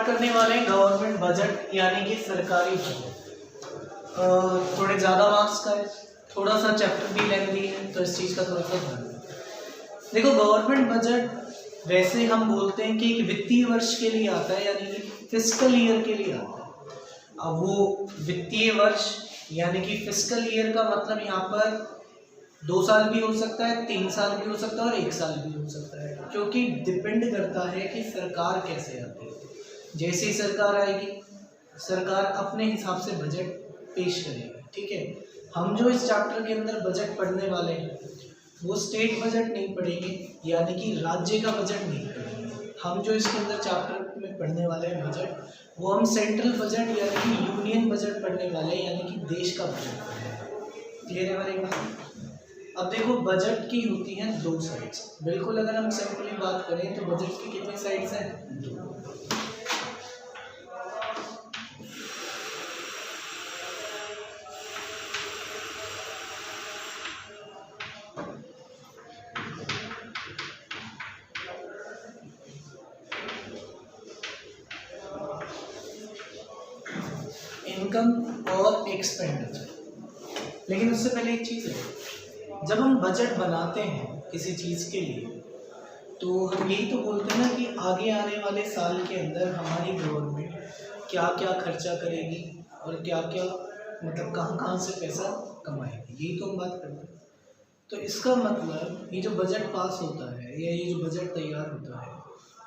Start करने वाले हैं गवर्नमेंट बजट यानी कि सरकारी बजट। थोड़े ज़्यादा मार्क्स का है, थोड़ा सा चैप्टर भी लेंदी है, तो इस चीज़ का थोड़ा सा ध्यान रखें। देखो, गवर्नमेंट बजट वैसे हम बोलते हैं कि एक वित्तीय वर्ष के लिए आता है, यानी कि फिस्कल ईयर के लिए आता है। अब वो वित्तीय वर्ष यानी कि फिस्कल ईयर का मतलब यहाँ पर 2 साल भी हो सकता है, 3 साल भी हो सकता है और 1 साल भी हो सकता है, क्योंकि डिपेंड करता है कि सरकार कैसे आती है। जैसे ही सरकार आएगी, सरकार अपने हिसाब से बजट पेश करेगी। ठीक है, हम जो इस चैप्टर के अंदर बजट पढ़ने वाले हैं वो स्टेट बजट नहीं पढ़ेंगे, यानी कि राज्य का बजट नहीं पढ़ेंगे। हम जो इसके अंदर चैप्टर में पढ़ने वाले हैं बजट, वो हम सेंट्रल बजट यानी कि यूनियन बजट पढ़ने वाले हैं, यानी कि देश का बजट। क्लियर है हमारी बात? अब देखो, बजट की होती हैं 2 साइड्स। बिल्कुल, अगर हम सिंपली बात करें तो बजट की कितनी साइड्स हैं? 2। इनकम और एक्सपेंडिचर। लेकिन उससे पहले एक चीज़ है, जब हम बजट बनाते हैं किसी चीज़ के लिए तो हम यही तो बोलते हैं ना कि आगे आने वाले साल के अंदर हमारी गवर्नमेंट क्या क्या खर्चा करेगी और क्या क्या मतलब कहाँ कहाँ से पैसा कमाएगी, यही तो हम बात करते हैं। तो इसका मतलब ये जो बजट पास होता है या ये जो बजट तैयार होता है,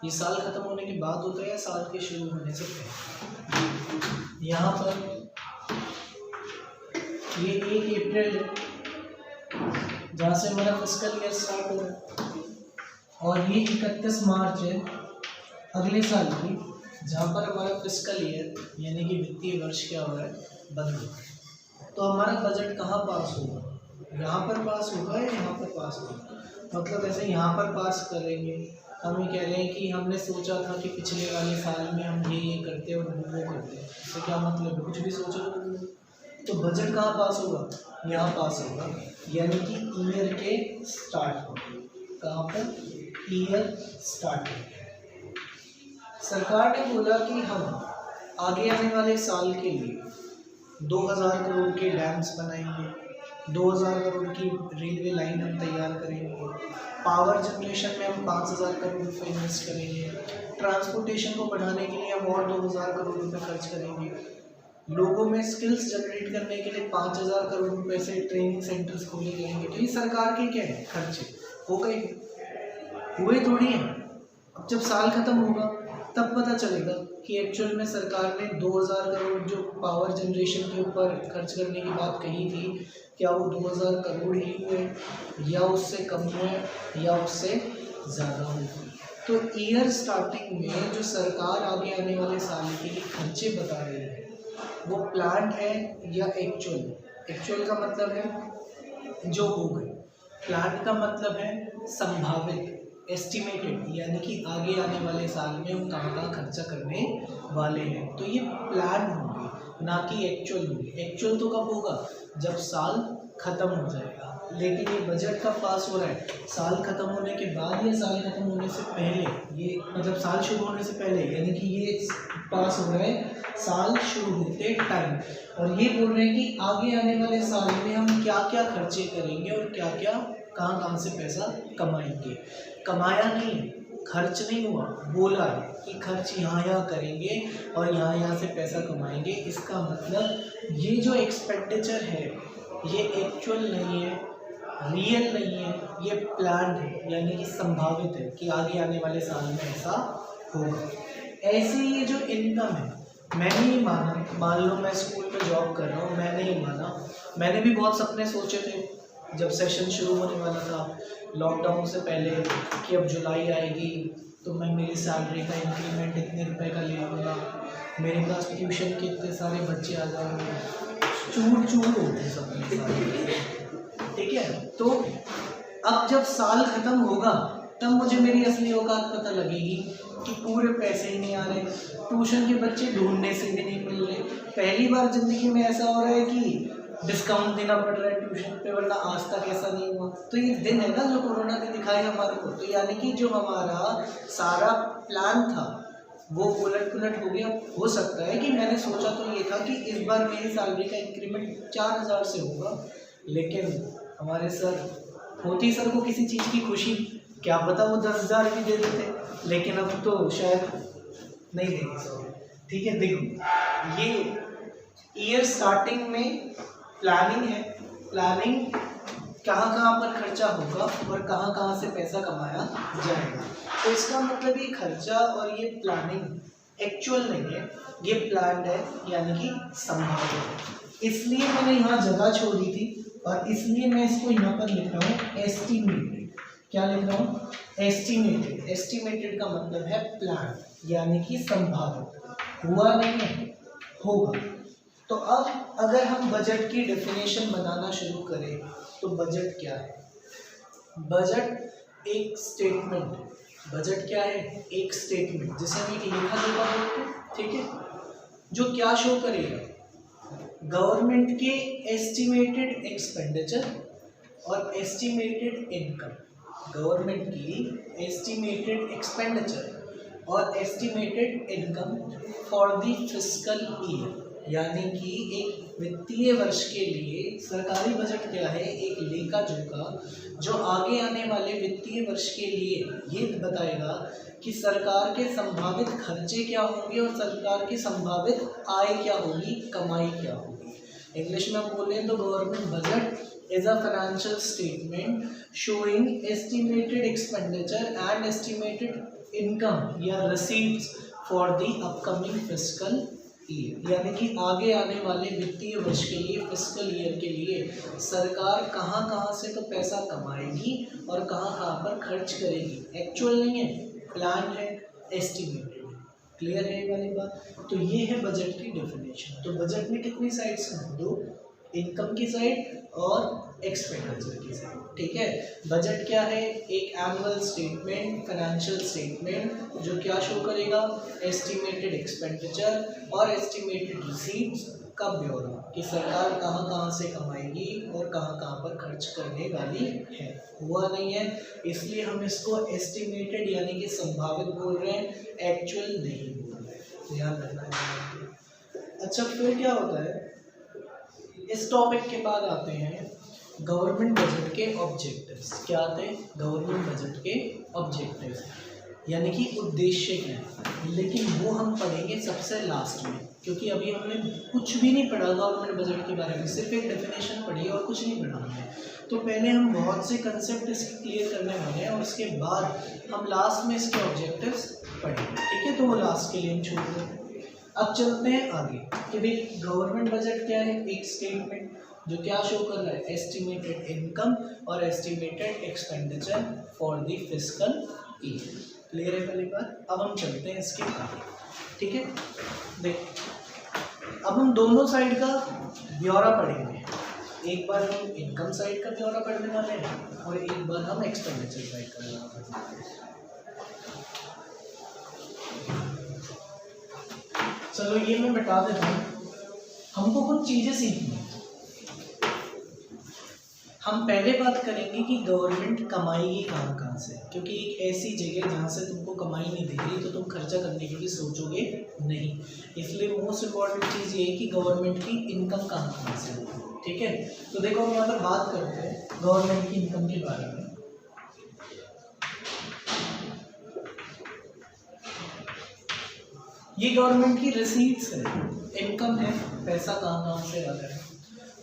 ये साल ख़त्म होने के बाद होता है या साल के शुरू होने से पहले? यहाँ पर ये 1 अप्रैल जहाँ से हमारा फिस्कल ईयर स्टार्ट हो रहा है, और ये 31 मार्च है अगले साल की, जहाँ पर हमारा फिस्कल ईयर यानी कि वित्तीय वर्ष क्या हो रहा है, बंद हो रहा है। तो हमारा बजट कहाँ पास होगा? यहाँ पर पास होगा या यहाँ पर पास होगा? मतलब ऐसे यहाँ पर पास करेंगे, हम ये कह रहे हैं कि हमने सोचा था कि पिछले वाले साल में हम ये करते और वो करते, इससे क्या मतलब है? कुछ भी सोचो तो बजट कहाँ पास होगा? यहाँ पास होगा, यानी कि ईयर के स्टार्ट होगा। कहाँ पर? ईयर स्टार्ट होगा। सरकार ने बोला कि हम आगे आने वाले साल के लिए 2000 करोड़ के डैम्स बनाएंगे, 2000 करोड़ की रेलवे लाइन हम तैयार करेंगे, पावर जनरेशन में हम 5000 करोड़ रुपये इन्वेस्ट करेंगे, ट्रांसपोर्टेशन को बढ़ाने के लिए हम और 2000 करोड़ रुपये खर्च करेंगे, लोगों में स्किल्स जनरेट करने के लिए 5000 करोड़ रुपए से ट्रेनिंग सेंटर्स खोले जाएंगे। तो ये सरकार के क्या है? खर्चे हो गए, हुए थोड़ी हैं। अब जब साल खत्म होगा तब पता चलेगा कि एक्चुअल में सरकार ने 2000 करोड़ जो पावर जनरेशन के ऊपर खर्च करने की बात कही थी, क्या वो 2000 करोड़ ही हुए या उससे कम हुए या उससे ज़्यादा हुए? तो ईयर स्टार्टिंग में जो सरकार आगे आने वाले साल के लिए खर्चे बता रही है वो प्लान है या एक्चुअल? एक्चुअल का मतलब है जो हो गए, प्लान का मतलब है संभावित, एस्टिमेटेड, यानी कि आगे आने वाले साल में हम कहाँ कहाँ खर्चा करने वाले हैं। तो ये प्लान होंगे ना कि एक्चुअल होंगे। एक्चुअल तो कब होगा? जब साल खत्म हो जाएगा। लेकिन ये बजट कब पास हो रहा है? साल खत्म होने के बाद या साल खत्म होने से पहले? ये मतलब साल शुरू होने से पहले, यानी कि ये पास हो रहा है साल शुरू होते टाइम। और ये बोल रहे हैं कि आगे आने वाले साल में हम क्या क्या खर्चे करेंगे और क्या क्या कहाँ कहाँ से पैसा कमाएंगे। कमाया नहीं, खर्च नहीं हुआ, बोला कि खर्च यहाँ करेंगे और यहाँ से पैसा कमाएंगे। इसका मतलब ये जो एक्सपेंडिचर है ये एक्चुअल नहीं है, रियल नहीं है, ये प्लान है, यानी कि संभावित है कि आगे आने वाले साल में ऐसा होगा। ऐसे ये जो इनकम है, मैंने ही माना, मान लो मैं स्कूल में जॉब कर रहा हूँ, मैंने ही माना, मैंने भी बहुत सपने सोचे थे जब सेशन शुरू होने वाला था लॉकडाउन से पहले कि अब जुलाई आएगी तो मैं मेरी सैलरी का इंक्रीमेंट इतने रुपए का ले लूँगा, मेरे पास ट्यूशन के इतने सारे बच्चे आ जाएंगे, चूर चूर होते सपने। ठीक है, तो अब जब साल खत्म होगा तब मुझे मेरी असली औकात पता लगेगी कि पूरे पैसे ही नहीं आ रहे, ट्यूशन के बच्चे ढूंढने से भी नहीं मिल रहे। पहली बार जिंदगी में ऐसा हो रहा है कि डिस्काउंट देना पड़ रहा है ट्यूशन पे, वरना आज तक ऐसा नहीं हुआ। तो ये दिन है ना जो कोरोना ने दिखाया हमारे को। तो यानी कि जो हमारा सारा प्लान था वो उलट पुलट हो गया। हो सकता है कि मैंने सोचा तो ये था कि इस बार मेरी सैलरी का इंक्रीमेंट 4000 से होगा, लेकिन हमारे सर, होती सर को किसी चीज़ की खुशी, क्या पता वो 10,000 भी दे देते, लेकिन अब तो शायद नहीं देंगे सर। ठीक है, देखो ये ईयर स्टार्टिंग में प्लानिंग है, प्लानिंग कहाँ कहाँ पर खर्चा होगा और कहाँ कहाँ से पैसा कमाया जाएगा। तो इसका मतलब ये खर्चा और ये प्लानिंग एक्चुअल नहीं है, ये प्लान्ड है, यानी कि संभावित है। इसलिए मैंने यहाँ जगह छोड़ी थी और इसलिए मैं इसको यहाँ पर लिख रहा हूँ एस्टिमेटेड। क्या लिख रहा हूँ? एस्टिमेटेड। एस्टिमेटेड का मतलब है प्लान, यानी कि संभावित, हुआ नहीं है, होगा। तो अब अगर हम बजट की डेफिनेशन बनाना शुरू करें तो बजट क्या है? बजट एक स्टेटमेंट, बजट क्या है? एक स्टेटमेंट जिसे हम एक लेखा जोखा बोलते हैं, ठीक है, जो क्या शो करेगा? गवर्नमेंट के एस्टिमेटेड एक्सपेंडिचर और एस्टिमेटेड इनकम, गवर्नमेंट की एस्टिमेटेड एक्सपेंडिचर और estimated income for the fiscal year, यानी कि एक वित्तीय वर्ष के लिए सरकारी बजट क्या है? एक लेखा जोखा जो आगे आने वाले वित्तीय वर्ष के लिए ये बताएगा कि सरकार के संभावित खर्चे क्या होंगे और सरकार की संभावित आय क्या होगी, कमाई क्या होगी। इंग्लिश में हम बोलें तो government budget is a financial statement showing estimated expenditure and estimated income या receipts for the upcoming fiscal year, यानी कि आगे आने वाले वित्तीय वर्ष के लिए, फिस्कल ईयर के लिए सरकार कहाँ कहाँ से तो पैसा कमाएगी और कहाँ कहाँ पर खर्च करेगी। एक्चुअल नहीं है, प्लान है, एस्टिमेटेड है। क्लियर है ये वाली बात? तो ये है बजट की डेफिनेशन। तो बजट में कितनी साइड्स हैं? दो, इनकम की साइड और एक्सपेंडिचर की साइड। ठीक है, बजट क्या है? एक एनुअल स्टेटमेंट, फाइनेंशियल स्टेटमेंट जो क्या शो करेगा? एस्टिमेटेड एक्सपेंडिचर और एस्टिमेटेड रिसीट्स का ब्यौरा कि सरकार कहाँ कहाँ से कमाएगी और कहाँ कहाँ पर खर्च करने वाली है। हुआ नहीं है, इसलिए हम इसको एस्टिमेटेड यानी कि संभावित बोल रहे हैं, एक्चुअल नहीं बोल रहे हैं। ध्यान रखना है। अच्छा, फिर क्या होता है? इस टॉपिक के बाद आते हैं गवर्नमेंट बजट के ऑब्जेक्टिव्स। क्या आते हैं? गवर्नमेंट बजट के ऑब्जेक्टिव्स, यानी कि उद्देश्य क्या है, लेकिन वो हम पढ़ेंगे सबसे लास्ट में, क्योंकि अभी हमने कुछ भी नहीं पढ़ा गवर्नमेंट बजट के बारे में, सिर्फ एक डेफिनेशन पढ़ी और कुछ नहीं पढ़ा हमने। तो पहले हम बहुत से कंसेप्ट इसके क्लियर करने वाले हैं और उसके बाद हम लास्ट में इसके ऑब्जेक्टिव्स पढ़ेंगे। ठीक है, तो वो लास्ट के लिए हम छोड़ दें। अब चलते हैं आगे कि भाई गवर्नमेंट बजट क्या है? एक स्टेटमेंट जो क्या शो कर रहा है? एस्टिमेटेड इनकम और estimated expenditure for the fiscal year. Clear है पहली बात? अब हम चलते हैं इसके आगे। ठीक है, देख अब हम दोनों साइड का ब्यौरा पढ़ेंगे। एक बार हम इनकम साइड का ब्यौरा पढ़ने वाले हैं और एक बार हम एक्सपेंडिचर साइड का ब्यौरा पढ़ने वाले हैं। चलो ये मैं बता देता हूँ, हमको कुछ चीज़ें सीखनी है। हम पहले बात करेंगे कि गवर्नमेंट कमाएगी कहाँ कहाँ से, क्योंकि एक ऐसी जगह जहाँ से तुमको कमाई नहीं दिख रही तो तुम खर्चा करने के लिए सोचोगे नहीं। इसलिए मोस्ट इम्पॉर्टेंट चीज़ ये है कि गवर्नमेंट की इनकम कहाँ कहाँ से होगी। ठीक है, तो देखो हम यहाँ पर बात करते हैं गवर्नमेंट की इनकम के बारे में। ये गवर्नमेंट की रिसीट्स है, इनकम है, पैसा कहाँ कहाँ से आ रहा है।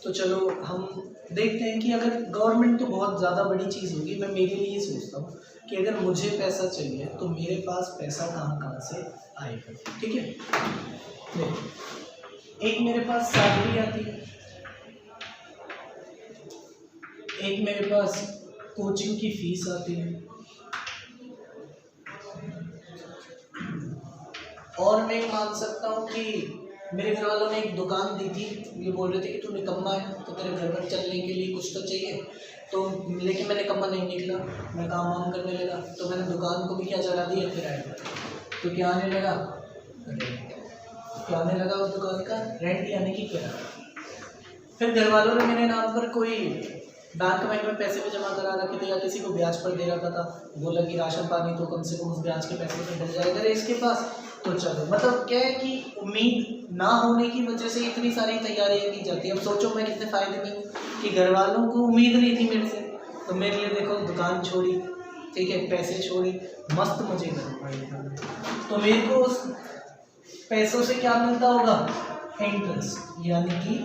तो चलो हम देखते हैं कि अगर गवर्नमेंट तो बहुत ज़्यादा बड़ी चीज़ होगी, मैं मेरे लिए सोचता हूँ कि अगर मुझे पैसा चाहिए तो मेरे पास पैसा कहाँ कहाँ से आएगा। ठीक है, देखो एक मेरे पास सैलरी आती है, एक मेरे पास कोचिंग की फीस आती है, और मैं मान सकता हूँ कि मेरे घर वालों ने एक दुकान दी थी, ये बोल रहे थे कि तू निकम्मा है तो तेरे घर पर चलने के लिए कुछ तो चाहिए, तो लेकिन मैं निकम्मा नहीं निकला, मैं काम वाम करने लगा, तो मैंने दुकान को भी क्या चला दिया किराए पर। तो क्या आने लगा? क्या आने लगा उस दुकान का? रेंट, यानी कि किराया। फिर घर वालों ने मेरे नाम पर कोई बैंक में पैसे भी जमा करा रखे थे या किसी को ब्याज पर दे रखा था, बोला कि राशन पानी तो कम से कम उस ब्याज के पैसे पर डल जाएगा इसके पास, तो चलो, मतलब क्या है कि उम्मीद ना होने की वजह से इतनी सारी तैयारियां की जाती है। अब सोचो मैं कितने फायदे में हूँ कि घर वालों को उम्मीद नहीं थी मेरे से, तो मेरे लिए देखो दुकान छोड़ी, ठीक है, पैसे छोड़ी, मस्त मजे कर पाए। तो मेरे को उस पैसों से क्या मिलता होगा? इंटरेस्ट, यानी कि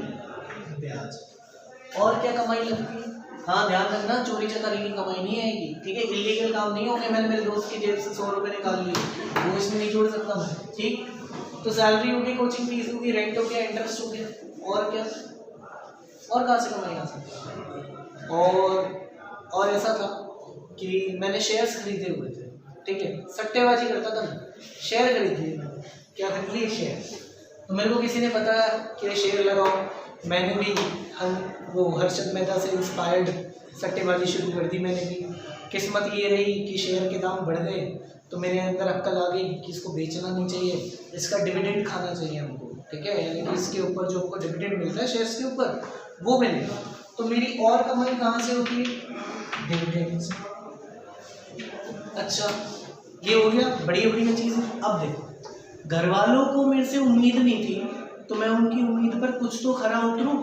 ब्याज। और क्या कमाई लगती है? हाँ ध्यान रखना, चोरी चकारी की कमाई नहीं आएगी, ठीक है, इलीगल काम नहीं होगा। मैंने मेरे दोस्त की जेब से 100 रुपये निकाल लिए, वो इसमें नहीं जोड़ सकता मैं, ठीक। तो सैलरी होगी, कोचिंग फीस होगी, रेंट हो गया, इंटरेस्ट हो गया, और क्या, और कहाँ से कमाई आ सकती है? और ऐसा था कि मैंने शेयर्स खरीदे हुए थे, ठीक है, सट्टेबाजी करता था मैं, शेयर खरीद लिए मैंने। क्या खरीद लिए? शेयर। तो मेरे को किसी ने बताया कि शेयर लगाओ, मैंने भी वो हर्षद मेहता से इंस्पायर्ड सट्टेबाजी शुरू कर दी मैंने भी। किस्मत ये रही कि शेयर के दाम बढ़ गए, तो मेरे अंदर अक्ल आ गई कि इसको बेचना नहीं चाहिए, इसका डिविडेंड खाना चाहिए हमको, ठीक है, यानी कि इसके ऊपर जो आपको डिविडेंड मिलता है शेयर्स के ऊपर, वो मिलेगा। तो मेरी और कमाई कहाँ से होती है? डिविडेंड से। अच्छा, ये हो गया बढ़िया बढ़िया चीज़। अब देखो, घर वालों को मेरे से उम्मीद नहीं थी, तो मैं उनकी उम्मीद पर कुछ तो खरा उतरूं।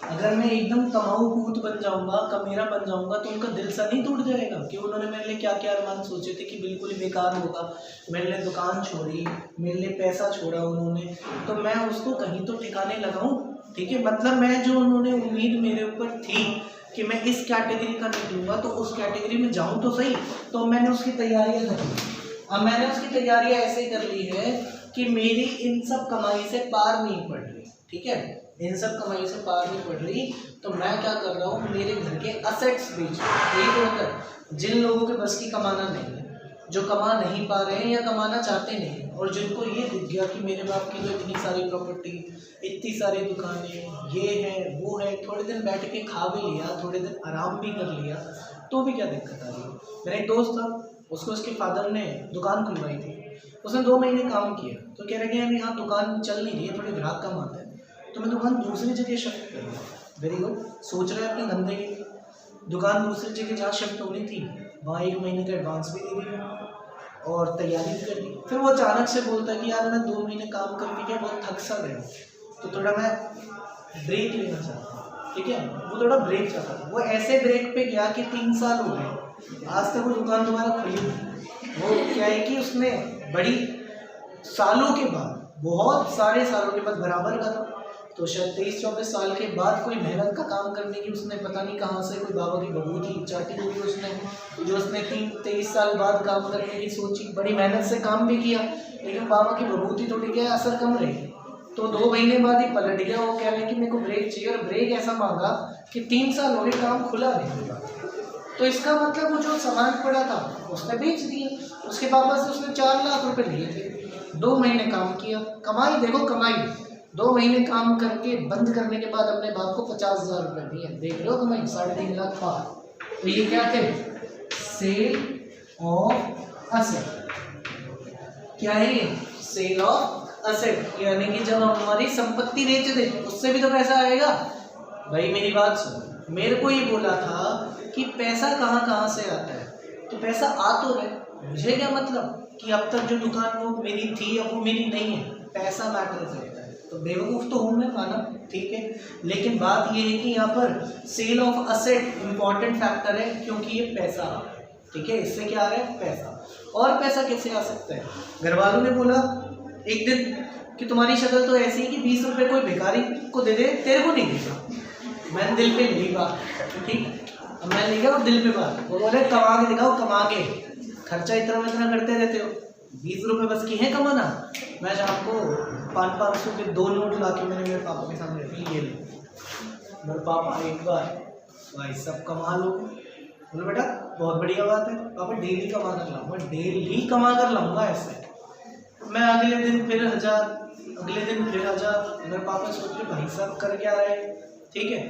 अगर मैं एकदम कमाऊ कूद बन जाऊंगा, कमीना बन जाऊंगा, तो उनका दिल सा नहीं टूट जाएगा कि उन्होंने मेरे लिए क्या क्या अरमान सोचे थे कि बिल्कुल ही बेकार होगा, मेरे लिए दुकान छोड़ी, मेरे लिए पैसा छोड़ा उन्होंने, तो मैं उसको कहीं तो ठिकाने लगाऊं, ठीक है। मतलब मैं जो उन्होंने उम्मीद मेरे ऊपर थी कि मैं इस कैटेगरी का निकलूंगा, तो उस कैटेगरी में जाऊँ तो सही। तो मैंने उसकी तैयारियाँ कर ली। अब मैंने उसकी तैयारियाँ ऐसे कर ली है कि मेरी इन सब कमाई से पार नहीं पड़ रही, ठीक है, इन सब कमाई से पार नहीं पड़ रही। तो मैं क्या कर रहा हूँ, मेरे घर के असेट्स बेच रहा हूँ। यही तो होता है, जिन लोगों के बस की कमाना नहीं है, जो कमा नहीं पा रहे हैं या कमाना चाहते नहीं, और जिनको ये दिख गया कि मेरे बाप की तो इतनी सारी प्रॉपर्टी, इतनी सारी दुकानें, ये है वो है, थोड़े दिन बैठ के खा भी लिया, थोड़े दिन आराम भी कर लिया, तो भी क्या दिक्कत आ रही है। मेरा एक दोस्त था, उसको उसके फादर ने दुकान खुलवाई थी, उसने 2 महीने काम किया, तो कह रहे कि यार यहाँ दुकान चल नहीं रही है, थोड़े ग्राहक कम आते हैं, तो मैं दुकान दूसरी जगह शिफ्ट कर दिया। वेरी गुड, सोच रहे हैं अपने धंधे की। दुकान दूसरी जगह जहाँ शिफ्ट होनी थी, वहाँ 1 महीने का एडवांस भी दे दिया और तैयारी भी कर दी। फिर वो अचानक से बोलता है कि यार मैं 2 महीने काम करके क्या बहुत थक सा गया, तो थोड़ा मैं ब्रेक लेना चाहता हूँ, ठीक है। वो थोड़ा ब्रेक चाहता था, वो ऐसे ब्रेक पे गया कि 3 साल हो गए, आज तक वो दुकान दोबारा खुली नहीं। वो क्या है कि उसने बड़ी सालों के बाद, बहुत सारे सालों के बाद बराबर का था, तो शायद 23-24 साल के बाद कोई मेहनत का काम करने की उसने पता नहीं कहाँ से कोई बाबा की बबूती चाटी हुई उसने, जो उसने 23 साल बाद काम करने की सोची। बड़ी मेहनत से काम भी किया, लेकिन बाबा की बबूती तो ठीक है, असर कम रही। तो 2 महीने बाद ही पलट गया। वो कह रहे हैं कि मेरे को ब्रेक चाहिए, और ब्रेक ऐसा मांगा कि 3 साल हो गए काम खुला नहीं। तो इसका मतलब वो जो सामान पड़ा था उसने बेच दिया, उसके पापा से उसने 4 लाख रुपए लिए थे। 2 महीने काम किया, कमाई देखो कमाई, 2 महीने काम करके बंद करने के बाद अपने बाप को 50,000 रुपये दिए। देख लो कमाई, 3.5 लाख पार। तो ये क्या थे? Sale of asset. क्या है ये? सेल ऑफ असेट, यानी कि जब हम हमारी संपत्ति बेच दे उससे भी तो पैसा आएगा। भाई मेरी बात सुनो, मेरे को ये बोला था कि पैसा कहाँ कहाँ से आता है, तो पैसा आ तो रहे, मुझे क्या मतलब कि अब तक जो दुकान वो मेरी थी अब वो मेरी नहीं है, पैसा मैटर करता है। तो बेवकूफ़ तो हूँ मैं माना, ठीक है, लेकिन बात ये है कि यहाँ पर sale of asset important factor है, क्योंकि ये पैसा, ठीक है, इससे क्या आ रहा है? पैसा। और पैसा कैसे आ सकता है? घर वालों ने बोला एक दिन कि तुम्हारी शक्ल तो ऐसी है कि 20 रुपये कोई भिखारी को दे दे, तेरे को नहीं देगा। मैंने दिल पे ली बात, ठीक, अब मैं ले गया और दिल पे बात। वो बोले कमा के दिखाओ, कमा के, खर्चा इतना करते रहते हो, 20 रुपये बस की है कमाना। मैं शाम को 500 के 2 नोट ला के मैंने मेरे पापा के सामने रखी, ये लो। मेरे पापा एक बार भाई सब कमा लो, बोले बेटा बहुत बढ़िया बात है पापा, डेली कमा कर लाऊंगा, डेली कमा कर लाऊंगा। ऐसे मैं अगले दिन फिर 1000, अगले दिन फिर 1000। मेरे पापा सोच रहे भाई साहब कर क्या रहे, ठीक है।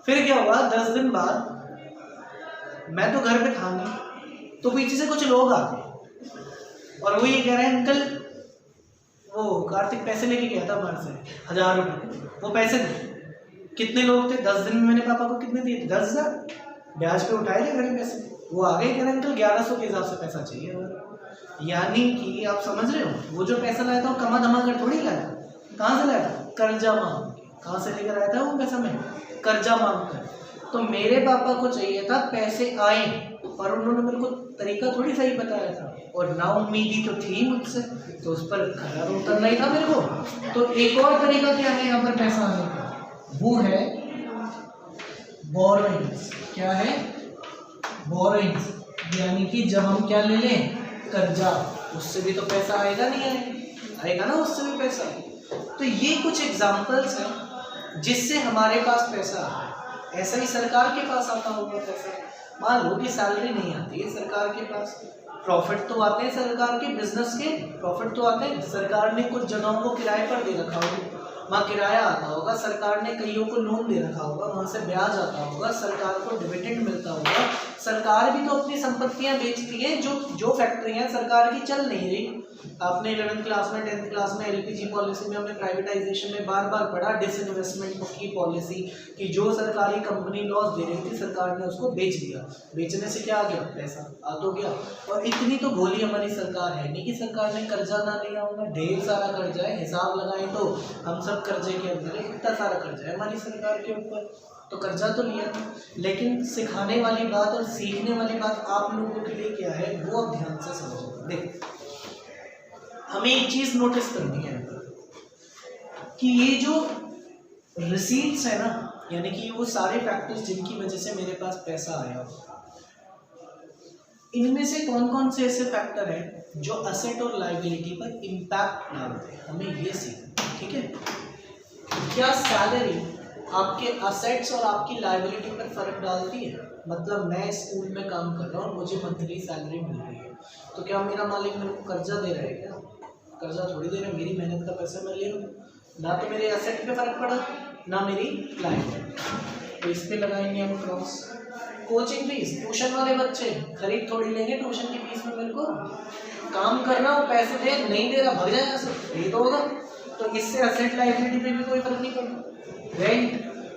फिर क्या हुआ, 10 दिन बाद मैं तो घर पे था नहीं, तो पीछे से कुछ लोग आ गए और वो ये कह रहे हैं अंकल वो कार्तिक पैसे लेके गया था हमारे से 1000 रुपये, वो पैसे दे। कितने लोग थे? 10 दिन में मैंने पापा को कितने दिए थे? 10,000 ब्याज पे उठाए थे मैंने पैसे। वो आ गए, कह रहे अंकल 1100 के हिसाब से पैसा चाहिए। यानी कि आप समझ रहे हो, वो जो पैसा लाया था वो कमा धमा कर थोड़ी लाया था, कहाँ से लाया था? कर्जा मांग के। कहाँ से लेकर आया था वो पैसा? मैं कर्जा मांग कर। तो मेरे पापा को चाहिए था पैसे आए, और उन्होंने मेरे को तरीका थोड़ी सही बताया था, और ना उम्मीदी तो थी मुझसे, तो उस पर खरा तो उतरना ही था मेरे को। तो एक और तरीका क्या है यहाँ पर पैसा आने का, वो है बोरोइंग्स। क्या है? बोरोइंग्स, यानी कि जब हम क्या ले लें? कर्जा, उससे भी तो पैसा आएगा नहीं? आएगा ना उससे भी पैसा। तो ये कुछ एग्जाम्पल्स हैं जिससे हमारे पास पैसा आता है। ऐसा ही सरकार के पास आता होगा पैसा। मान लो कि सैलरी नहीं आती है सरकार के पास, प्रॉफिट तो आते हैं सरकार के, बिजनेस के प्रॉफिट तो आते हैं। सरकार ने कुछ जगहों को किराए पर दे रखा होगा, वहाँ किराया आता होगा। सरकार ने कईयों को लोन दे रखा होगा, वहाँ से ब्याज आता होगा। सरकार को डिविडेंड मिलता होगा। सरकार भी तो अपनी संपत्तियाँ बेचती है। जो फैक्ट्रियाँ सरकार की चल नहीं रही, आपने 11th क्लास में 10th क्लास में एलपीजी पॉलिसी में हमने प्राइवेटाइजेशन में बार बार पढ़ा, डिसइन्वेस्टमेंट की पॉलिसी, कि जो सरकारी कंपनी लॉस दे रही थी सरकार ने उसको बेच दिया। बेचने से क्या आ गया? पैसा आ तो गया। और इतनी तो भोली हमारी सरकार है नहीं कि सरकार ने कर्जा ना लिया होगा। ढेर सारा कर्जा है, हिसाब लगाएं तो हम सब कर्जे के अंदर है। इतना सारा कर्जा है हमारी सरकार के ऊपर, तो कर्जा तो लिया था। लेकिन सिखाने वाली बात और सीखने वाली बात आप लोगों के लिए क्या है, वो अब ध्यान से समझो। देख, हमें एक चीज नोटिस करनी है कि ये जो रिसीट्स है ना, यानी कि वो सारे फैक्टर्स जिनकी वजह से मेरे पास पैसा आया, इनमें से कौन कौन से ऐसे फैक्टर हैं जो असेट और लायबिलिटी पर इम्पैक्ट डालते हैं, हमें ये सीखना। ठीक है? क्या सैलरी आपके असेट्स और आपकी लायबिलिटी पर फर्क डालती है? मतलब मैं स्कूल में काम कर रहा हूँ, मुझे मंथली सैलरी मिल रही है, तो क्या मेरा मालिक मेरे को कर्जा दे रहा है? क्या कर्जा थोड़ी दे रहा है, मेरी मेहनत का पैसा मैं ले रहा हूँ। ना तो मेरे असेट पे फर्क पड़ा, ना मेरी लायबिलिटी। तो इस पे लगाएंगे हम क्रॉस। कोचिंग फीस, ट्यूशन वाले बच्चे खरीद थोड़ी लेंगे ट्यूशन की फीस में। मेरे को काम कर रहा हूँ, पैसे दे, नहीं दे रहा, भाग जाएगा सर, यही तो होगा। तो इससे असेट लायबिलिटी पे भी कोई फर्क नहीं पड़ता। रेंट,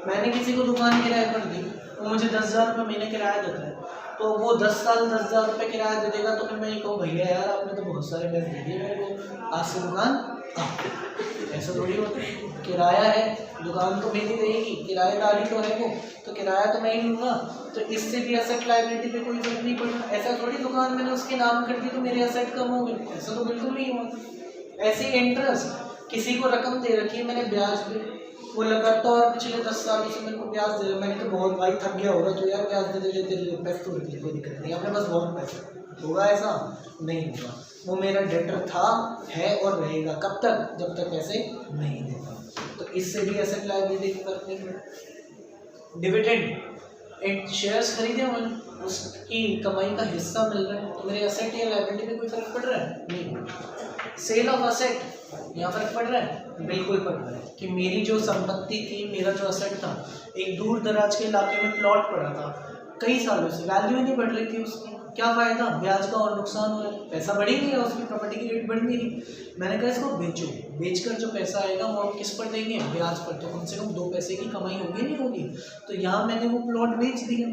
मैंने किसी को दुकान किराए पर दी, वो मुझे 10,000 रुपये महीने किराया देता है, तो वो 10 साल 10,000 रुपये किराया दे देगा, तो फिर मैं ये कहूँ भैया यार आपने तो बहुत सारे पैसे दे दिए मेरे को, आज से दुकान ऐसा थोड़ी होता है। किराया है, दुकान तो मेरी रहेगी, किराएदारी तो है वो, तो किराया तो मैं ही लूँगा। तो इससे भी असेट लायबिलिटी पे कोई फर्क नहीं पड़ता। ऐसा थोड़ी दुकान मैंने उसके नाम कर दी तो मेरे असेट कम हो गए, ऐसा तो बिल्कुल नहीं हुआ। ऐसे इंटरेस्ट, किसी को रकम दे रखी है मैंने ब्याज पे, वो लगातार पिछले 10 सालों से मेरे को ब्याज दे रहा है। मैंने तो बहुत भाई थक गया होगा तो यार ब्याज दे देते, पैसे तो रख लिए, कोई दिक्कत नहीं, अपने पास बहुत पैसा होगा, ऐसा नहीं होगा। वो मेरा डेटर था, है और रहेगा। कब तक? जब तक पैसे नहीं देगा। तो इससे भी एसेट लायबिलिटी की फर्क नहीं पड़ता। डिविडेंड, एक शेयर्स खरीदे मैंने, उसकी कमाई का हिस्सा मिल रहा है, तो मेरे एसेट या लायबिलिटी में कोई फर्क पड़ रहा है? नहीं। सेल ऑफ एसेट, यहाँ फर्क पड़ रहा है? बिल्कुल पड़ रहा है। कि मेरी जो संपत्ति थी, मेरा जो एसेट था, एक दूर दराज के इलाके में प्लॉट पड़ा था, कई सालों से वैल्यू ही नहीं बढ़ रही थी उसकी, क्या फायदा? ब्याज का और नुकसान हो रहा है, पैसा बढ़ ही नहीं रहा, उसकी प्रॉपर्टी की रेट बढ़ नहीं रही। मैंने कहा इसको बेचो, बेचकर जो पैसा आएगा वो हम किस पर देंगे? ब्याज पर। तो कम से कम 2 पैसे की कमाई होगी नहीं होगी? तो यहाँ मैंने वो प्लॉट बेच दिया।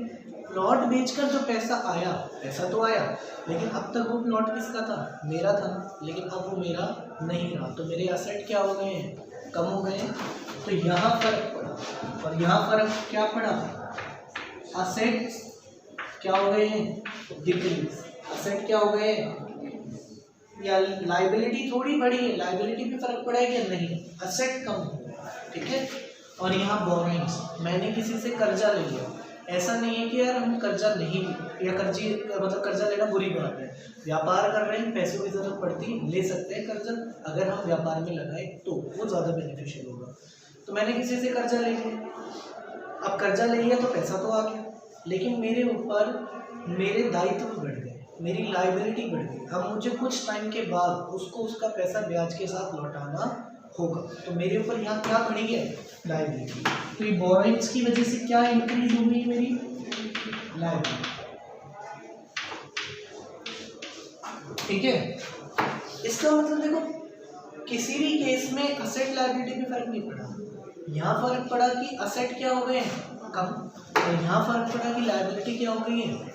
प्लॉट बेचकर जो पैसा आया, पैसा तो आया, लेकिन अब तक वो प्लॉट किसका था? मेरा था, लेकिन अब वो मेरा नहीं रहा, तो मेरे एसेट क्या हो गए हैं? कम हो गए। तो यहाँ फर्क पड़ा, और यहाँ फर्क क्या पड़ा? असेट्स क्या हो गए हैं? डिक्रीज। असेट क्या हो गए? या लायबिलिटी थोड़ी बढ़ी है, लायबिलिटी पे फर्क पड़ा है कि नहीं? असेट कम हो गया। ठीक है? और यहाँ बोरोइंग्स, मैंने किसी से कर्जा ले लिया। ऐसा नहीं है कि यार हम कर्जा नहीं, या मतलब कर्जा लेना बुरी बात है। व्यापार कर रहे हैं, पैसों की जरूरत पड़ती है, ले सकते हैं कर्जा, अगर हम व्यापार में लगाए तो वो ज़्यादा बेनिफिशियल होगा। तो मैंने किसी से कर्जा ले लिया। अब कर्जा ले लिया तो पैसा तो आ गया, लेकिन मेरे ऊपर मेरे दायित्व बढ़ गए, मेरी लायबिलिटी बढ़ गई। अब मुझे कुछ टाइम के बाद उसको उसका पैसा ब्याज के साथ लौटाना होगा, तो मेरे ऊपर यहाँ क्या बढ़ी है? लायबिलिटी। तो ये बोरोइंग्स की वजह से क्या इंक्रीज हो गई मेरी? लायबिलिटी। ठीक है? इसका मतलब देखो, किसी भी केस में असेट लायबिलिटी पे फर्क नहीं पड़ा। यहाँ फर्क पड़ा कि असेट क्या हो गए हैं? कम। और यहाँ फर्क पड़ा कि लायबिलिटी क्या हो गई है?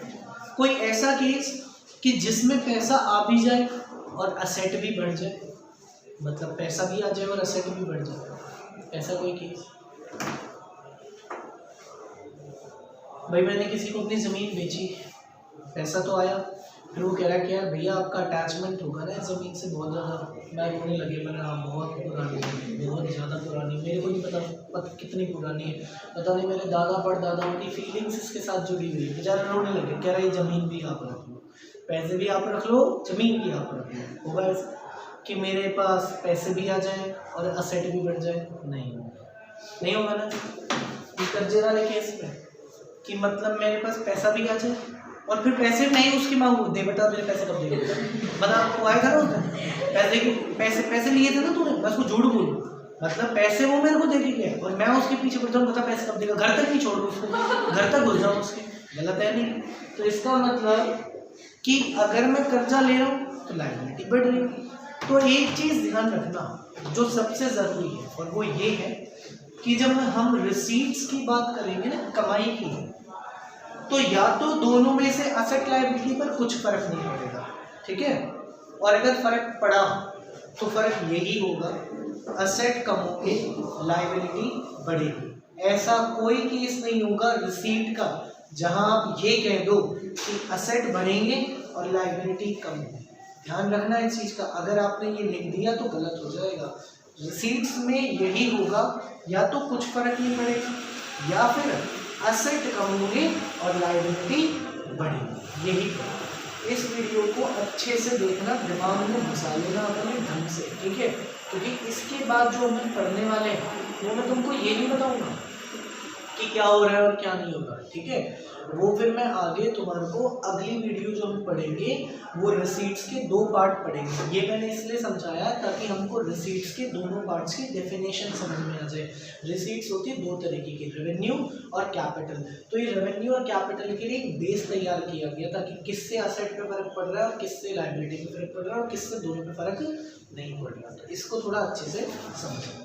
कोई ऐसा केस कि जिसमें पैसा आ भी जाए और असेट भी बढ़ जाए, मतलब पैसा भी आ जाए और असेट भी बढ़ जाए, ऐसा कोई केस। भाई मैंने किसी को अपनी ज़मीन बेची, पैसा तो आया, फिर वो कह रहा है कि यार भैया आपका अटैचमेंट होगा ना ज़मीन से बहुत ज़्यादा। मैं रोने लगे, मैंने हाँ बहुत पुरानी है, बहुत ज़्यादा पुरानी, मेरे को नहीं पता कितनी पुरानी है, पता नहीं मेरे दादा परदादाओं की फीलिंग्स इसके साथ जुड़ी हुई है। बेचारा रोने लगे, कह रहा है ये ज़मीन भी आप रख लो, पैसे भी आप रख लो, ज़मीन भी आप रख लो। होगा ऐसा कि मेरे पास पैसे भी आ जाए और असेट भी बढ़ जाए? नहीं होगा ना। कर्जे वाले केस में कि मतलब मेरे पास पैसा भी आ जाए और फिर पैसे नहीं उसकी मांगू, दे बेटा मेरे पैसे कब देगा, बता वो आया था ना उसने पैसे लिए थे ना तूने, बस वो झूठ बोलूँ, मतलब पैसे वो मेरे को दे के गया और मैं उसके पीछे पड़ जाऊँ, बता पैसे कब देगा, घर तक नहीं छोड़ उसको, घर तक घुस जाऊँ उसके, गलत है नहीं। तो इसका मतलब कि अगर मैं कर्जा ले रहा हूँ तो लायबिलिटी बढ़ रही है। तो एक चीज़ ध्यान रखना जो सबसे ज़रूरी है, और वो ये है कि जब हम रिसीट्स की बात करेंगे ना, कमाई की, तो या तो दोनों में से असेट लायबिलिटी पर कुछ फर्क नहीं पड़ेगा, ठीक है, और अगर फर्क पड़ा तो फर्क यही होगा, असेट कम होंगे लायबिलिटी बढ़ेगी। ऐसा कोई केस नहीं होगा रिसीट का जहां आप ये कह दो कि असेट बढ़ेंगे और लायबिलिटी कम होगी। ध्यान रखना इस चीज़ का, अगर आपने ये लिख दिया तो गलत हो जाएगा। रिसीट्स में यही होगा, या तो कुछ फर्क नहीं पड़ेगा या फिर असेट कम होंगे और लायबिलिटी बढ़ेगी, यही है। इस वीडियो को अच्छे से देखना, दिमाग में घुसा लेना अपने ढंग से, ठीक है, क्योंकि इसके बाद जो हम पढ़ने वाले हैं वो मैं तुमको ये नहीं बताऊंगा कि क्या हो रहा है और क्या नहीं होगा, ठीक है, वो फिर मैं आगे तुम्हारे को अगली वीडियो जो हम पढ़ेंगे वो रिसीट्स के 2 पार्ट पढ़ेंगे। ये मैंने इसलिए समझाया ताकि हमको रिसीट्स के दोनों पार्ट्स की डेफिनेशन समझ में आ जाए। रिसीट्स होती है 2 तरीके की, रेवेन्यू और कैपिटल। तो ये रेवेन्यू और कैपिटल के लिए एक बेस तैयार किया गया ताकि किससे असेट पे फर्क पड़ रहा है और किससे लायबिलिटी पे फर्क पड़ रहा है और किससे दोनों पे फर्क नहीं पड़ रहा। तो इसको थोड़ा अच्छे से समझो।